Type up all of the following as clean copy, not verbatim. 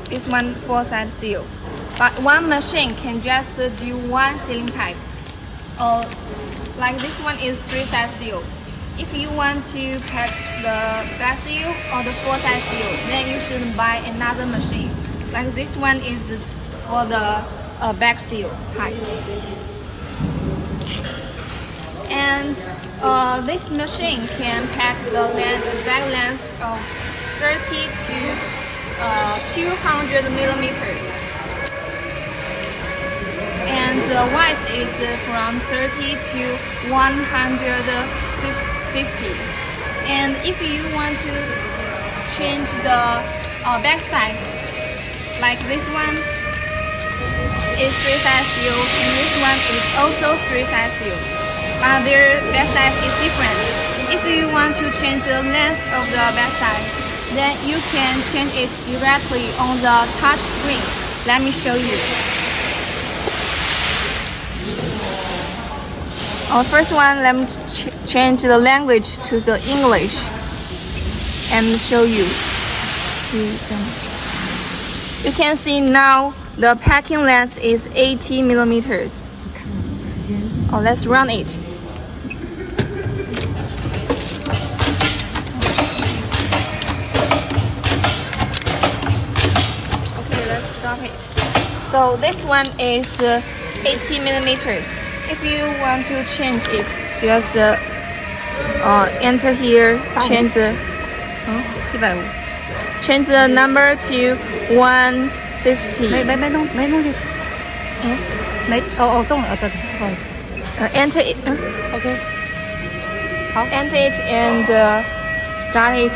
This one 4-side seal, but one machine can just do one sealing type. Like this one is 3-side seal. If you want to pack the back seal or the 4-side seal, then you should buy another machine. Like this one is for the back seal type. And this machine can pack the back length of 30 to 200 millimeters. And the width is from 30 to 150. And if you want to change the back size, like this one is 3-side seal, and this one is also 3-side seal, but their back size is different. If you want to change the length of the back size, then you can change it directly on the touch screen. Let me show you. First one, let me change the language to the English and show you. You can see now the packing length is 80 millimeters. Let's run it. Okay, let's stop it. So this one is 80 millimeters. If you want to change it, just enter here, change the number to 150. Enter it. Okay. Enter it and start it.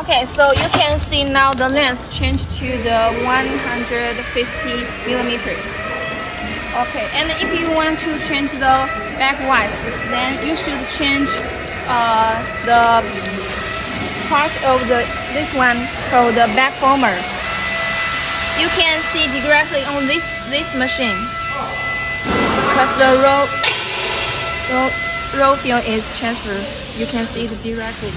Okay, so you can see now the length changed to the 150 millimeters. Okay, and if you want to change the back width, then you should change the part of this one called the back former. You can see directly on this machine because the roll film is transferred. You can see it directly.